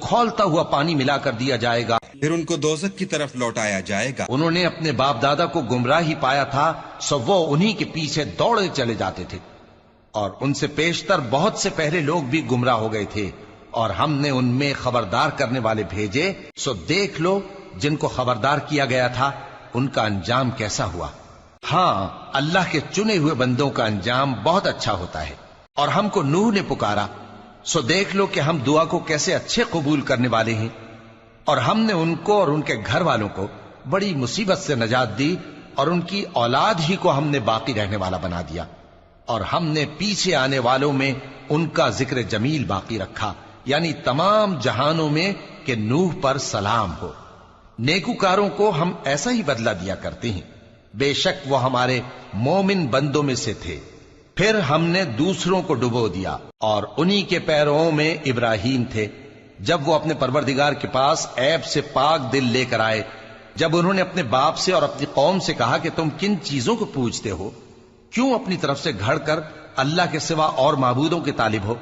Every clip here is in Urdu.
کھولتا ہوا پانی ملا کر دیا جائے گا، پھر ان کو دوزخ کی طرف لوٹایا جائے گا۔ انہوں نے اپنے باپ دادا کو گمراہی پایا تھا، سو وہ انہی کے پیچھے دوڑے چلے جاتے تھے، اور ان سے پیشتر بہت سے پہلے لوگ بھی گمراہ ہو گئے تھے، اور ہم نے ان میں خبردار کرنے والے بھیجے، سو دیکھ لو جن کو خبردار کیا گیا تھا ان کا انجام کیسا ہوا۔ ہاں، اللہ کے چنے ہوئے بندوں کا انجام بہت اچھا ہوتا ہے۔ اور ہم کو نوح نے پکارا، سو دیکھ لو کہ ہم دعا کو کیسے اچھے قبول کرنے والے ہیں، اور ہم نے ان کو اور ان کے گھر والوں کو بڑی مصیبت سے نجات دی، اور ان کی اولاد ہی کو ہم نے باقی رہنے والا بنا دیا، اور ہم نے پیچھے آنے والوں میں ان کا ذکر جمیل باقی رکھا، یعنی تمام جہانوں میں کہ نوح پر سلام ہو۔ نیکوکاروں کو ہم ایسا ہی بدلہ دیا کرتے ہیں، بے شک وہ ہمارے مومن بندوں میں سے تھے۔ پھر ہم نے دوسروں کو ڈبو دیا، اور انہی کے پیروں میں ابراہیم تھے، جب وہ اپنے پروردگار کے پاس عیب سے پاک دل لے کر آئے، جب انہوں نے اپنے باپ سے اور اپنی قوم سے کہا کہ تم کن چیزوں کو پوجتے ہو، کیوں اپنی طرف سے گھڑ کر اللہ کے سوا اور معبودوں کے طالب ہو؟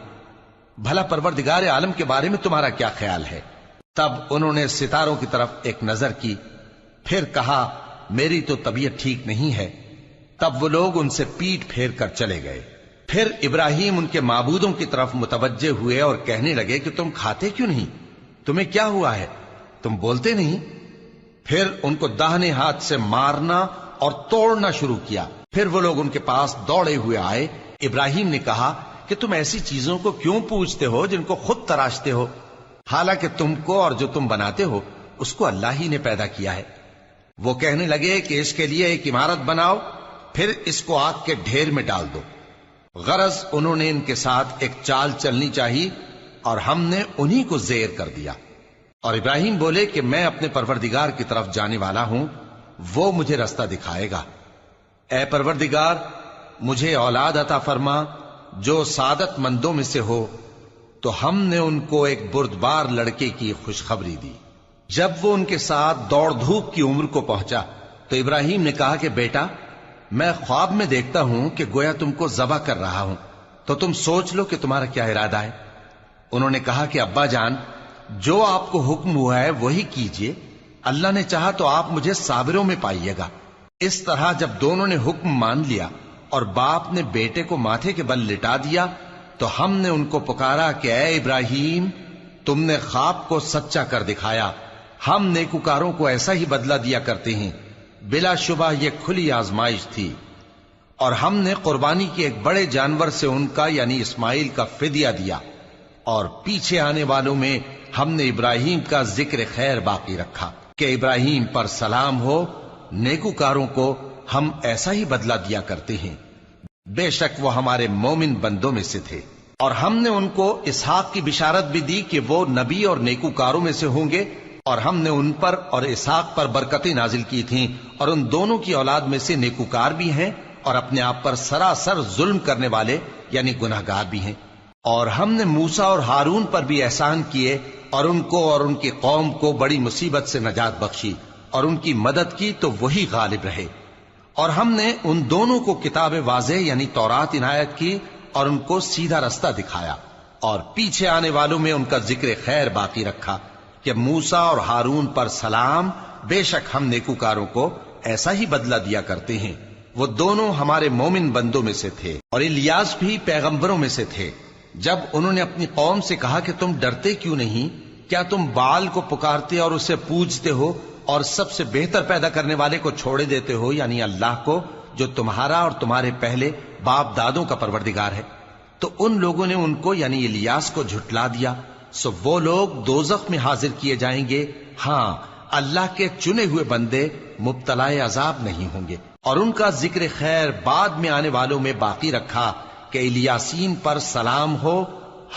بھلا پروردگار عالم کے بارے میں تمہارا کیا خیال ہے؟ تب انہوں نے ستاروں کی طرف ایک نظر کی، پھر کہا میری تو طبیعت ٹھیک نہیں ہے۔ تب وہ لوگ ان سے پیٹ پھیر کر چلے گئے۔ پھر ابراہیم ان کے معبودوں کی طرف متوجہ ہوئے اور کہنے لگے کہ تم کھاتے کیوں نہیں؟ تمہیں کیا ہوا ہے؟ تم بولتے نہیں؟ پھر ان کو داہنے ہاتھ سے مارنا اور توڑنا شروع کیا۔ پھر وہ لوگ ان کے پاس دوڑے ہوئے آئے۔ ابراہیم نے کہا کہ تم ایسی چیزوں کو کیوں پوجتے ہو جن کو خود تراشتے ہو، حالانکہ تم کو اور جو تم بناتے ہو اس کو اللہ ہی نے پیدا کیا ہے۔ وہ کہنے لگے کہ اس کے لیے ایک عمارت بناؤ، پھر اس کو آگ کے ڈھیر میں ڈال دو۔ غرض انہوں نے ان کے ساتھ ایک چال چلنی چاہی، اور ہم نے انہی کو زیر کر دیا۔ اور ابراہیم بولے کہ میں اپنے پروردگار کی طرف جانے والا ہوں، وہ مجھے رستہ دکھائے گا۔ اے پروردگار، مجھے اولاد عطا فرما جو سعادت مندوں میں سے ہو۔ تو ہم نے ان کو ایک بردبار لڑکے کی خوشخبری دی۔ جب وہ ان کے ساتھ دوڑ دھوپ کی عمر کو پہنچا تو ابراہیم نے کہا کہ بیٹا، میں خواب میں دیکھتا ہوں کہ گویا تم کو ذبح کر رہا ہوں، تو تم سوچ لو کہ تمہارا کیا ارادہ ہے۔ انہوں نے کہا کہ ابا جان، جو آپ کو حکم ہوا ہے وہی کیجئے، اللہ نے چاہا تو آپ مجھے صابروں میں پائیے گا۔ اس طرح جب دونوں نے حکم مان لیا اور باپ نے بیٹے کو ماتھے کے بل لٹا دیا، تو ہم نے ان کو پکارا کہ اے ابراہیم، تم نے خواب کو سچا کر دکھایا، ہم نیکوکاروں کو ایسا ہی بدلہ دیا کرتے ہیں، بلا شبہ یہ کھلی آزمائش تھی۔ اور ہم نے قربانی کی ایک بڑے جانور سے ان کا یعنی اسماعیل کا فدیہ دیا، اور پیچھے آنے والوں میں ہم نے ابراہیم کا ذکر خیر باقی رکھا کہ ابراہیم پر سلام ہو، نیکوکاروں کو ہم ایسا ہی بدلہ دیا کرتے ہیں، بے شک وہ ہمارے مومن بندوں میں سے تھے۔ اور ہم نے ان کو اسحاق کی بشارت بھی دی کہ وہ نبی اور نیکوکاروں میں سے ہوں گے، اور ہم نے ان پر اور اسحاق پر برکتیں نازل کی تھیں، اور ان دونوں کی اولاد میں سے نیکوکار بھی ہیں اور اپنے آپ پر سراسر ظلم کرنے والے یعنی گناہگار بھی ہیں۔ اور ہم نے موسیٰ اور ہارون پر بھی احسان کیے، اور ان کو اور ان کی قوم کو بڑی مصیبت سے نجات بخشی، اور ان کی مدد کی تو وہی غالب رہے۔ اور ہم نے ان دونوں کو کتاب واضح یعنی تورات عنایت کی، اور ان کو سیدھا رستہ دکھایا، اور پیچھے آنے والوں میں ان کا ذکر خیر باقی رکھا کہ موسیٰ اور ہارون پر سلام، بے شک ہم نیکوکاروں کو ایسا ہی بدلہ دیا کرتے ہیں۔ وہ دونوں ہمارے مومن بندوں میں سے تھے، اور الیاس بھی پیغمبروں میں سے تھے۔ جب انہوں نے اپنی قوم سے کہا کہ تم ڈرتے کیوں نہیں؟ کیا تم بال کو پکارتے اور اسے پوجتے ہو، اور سب سے بہتر پیدا کرنے والے کو چھوڑے دیتے ہو یعنی اللہ کو، جو تمہارا اور تمہارے پہلے باپ دادوں کا پروردگار ہے؟ تو ان لوگوں نے ان کو یعنی الیاس کو جھٹلا دیا، سو وہ لوگ دوزخ میں حاضر کیے جائیں گے۔ ہاں، اللہ کے چنے ہوئے بندے مبتلا عذاب نہیں ہوں گے۔ اور ان کا ذکر خیر بعد میں آنے والوں میں باقی رکھا کہ الیاسین پر سلام ہو،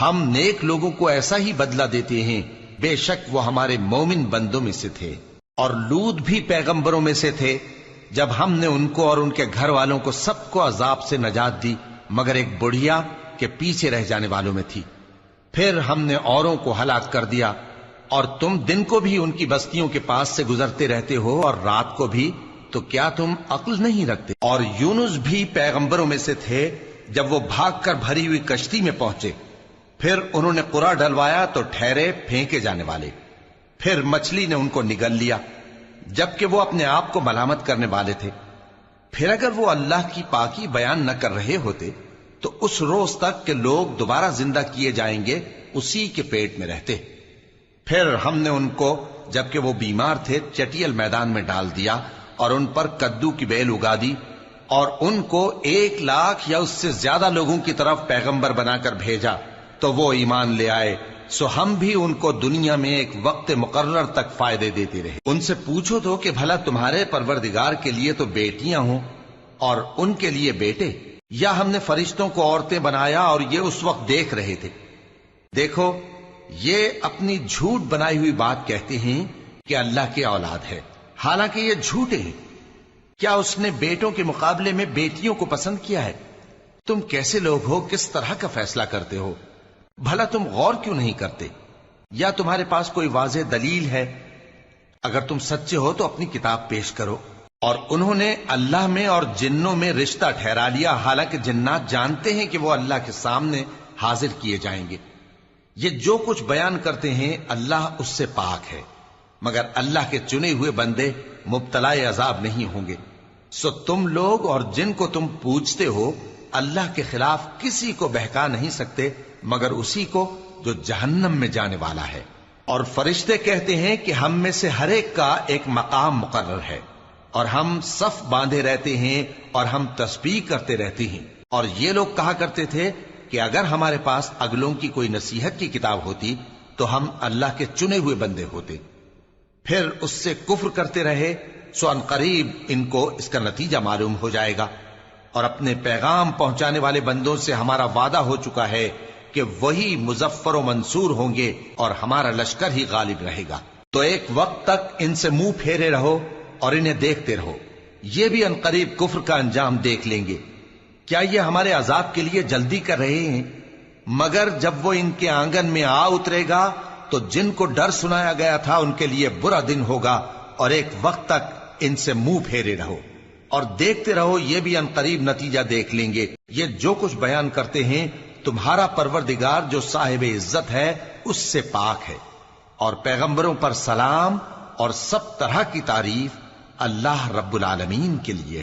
ہم نیک لوگوں کو ایسا ہی بدلہ دیتے ہیں، بے شک وہ ہمارے مومن بندوں میں سے تھے۔ اور لوط بھی پیغمبروں میں سے تھے، جب ہم نے ان کو اور ان کے گھر والوں کو سب کو عذاب سے نجات دی مگر ایک بڑھیا کہ پیچھے رہ جانے والوں میں تھی۔ پھر ہم نے اوروں کو ہلاک کر دیا، اور تم دن کو بھی ان کی بستیوں کے پاس سے گزرتے رہتے ہو اور رات کو بھی، تو کیا تم عقل نہیں رکھتے؟ اور یونس بھی پیغمبروں میں سے تھے، جب وہ بھاگ کر بھری ہوئی کشتی میں پہنچے پھر انہوں نے قرا ڈلوایا تو ٹھہرے پھینکے جانے والے. پھر مچھلی نے ان کو نگل لیا جبکہ وہ اپنے آپ کو ملامت کرنے والے تھے. پھر اگر وہ اللہ کی پاکی بیان نہ کر رہے ہوتے تو اس روز تک کہ لوگ دوبارہ زندہ کیے جائیں گے اسی کے پیٹ میں رہتے. پھر ہم نے ان کو جبکہ وہ بیمار تھے چٹیل میدان میں ڈال دیا اور ان پر کدو کی بیل اگا دی اور ان کو 1,00,000 یا اس سے زیادہ لوگوں کی طرف پیغمبر بنا کر بھیجا تو وہ ایمان لے آئے. سو ہم بھی ان کو دنیا میں ایک وقت مقرر تک فائدے دیتے رہے. ان سے پوچھو تو کہ بھلا تمہارے پروردگار کے لیے تو بیٹیاں ہوں اور ان کے لیے بیٹے، یا ہم نے فرشتوں کو عورتیں بنایا اور یہ اس وقت دیکھ رہے تھے؟ دیکھو یہ اپنی جھوٹ بنائی ہوئی بات کہتے ہیں کہ اللہ کی اولاد ہے، حالانکہ یہ جھوٹے ہیں. کیا اس نے بیٹوں کے مقابلے میں بیٹیوں کو پسند کیا ہے؟ تم کیسے لوگ ہو؟ کس طرح کا فیصلہ کرتے ہو؟ بھلا تم غور کیوں نہیں کرتے؟ یا تمہارے پاس کوئی واضح دلیل ہے؟ اگر تم سچے ہو تو اپنی کتاب پیش کرو. اور انہوں نے اللہ میں اور جنوں میں رشتہ ٹھہرا لیا، حالانکہ جنات جانتے ہیں کہ وہ اللہ کے سامنے حاضر کیے جائیں گے. یہ جو کچھ بیان کرتے ہیں اللہ اس سے پاک ہے، مگر اللہ کے چنے ہوئے بندے مبتلا عذاب نہیں ہوں گے. سو تم لوگ اور جن کو تم پوجتے ہو اللہ کے خلاف کسی کو بہکا نہیں سکتے مگر اسی کو جو جہنم میں جانے والا ہے. اور فرشتے کہتے ہیں کہ ہم میں سے ہر ایک کا ایک مقام مقرر ہے اور ہم صف باندھے رہتے ہیں اور ہم تسبیح کرتے رہتے ہیں. اور یہ لوگ کہا کرتے تھے کہ اگر ہمارے پاس اگلوں کی کوئی نصیحت کی کتاب ہوتی تو ہم اللہ کے چنے ہوئے بندے ہوتے. پھر اس سے کفر کرتے رہے، سو ان قریب ان کو اس کا نتیجہ معلوم ہو جائے گا. اور اپنے پیغام پہنچانے والے بندوں سے ہمارا وعدہ ہو چکا ہے کہ وہی مظفر و منصور ہوں گے اور ہمارا لشکر ہی غالب رہے گا. تو ایک وقت تک ان سے منہ پھیرے رہو اور انہیں دیکھتے رہو، یہ بھی ان قریب کفر کا انجام دیکھ لیں گے. کیا یہ ہمارے عذاب کے لیے جلدی کر رہے ہیں؟ مگر جب وہ ان کے آنگن میں آ اترے گا تو جن کو ڈر سنایا گیا تھا ان کے لیے برا دن ہوگا. اور ایک وقت تک ان سے منہ پھیرے رہو اور دیکھتے رہو، یہ بھی ان قریب نتیجہ دیکھ لیں گے. یہ جو کچھ بیان کرتے ہیں تمہارا پروردگار جو صاحب عزت ہے اس سے پاک ہے. اور پیغمبروں پر سلام اور سب طرح کی تعریف اللہ رب العالمین کے لیے.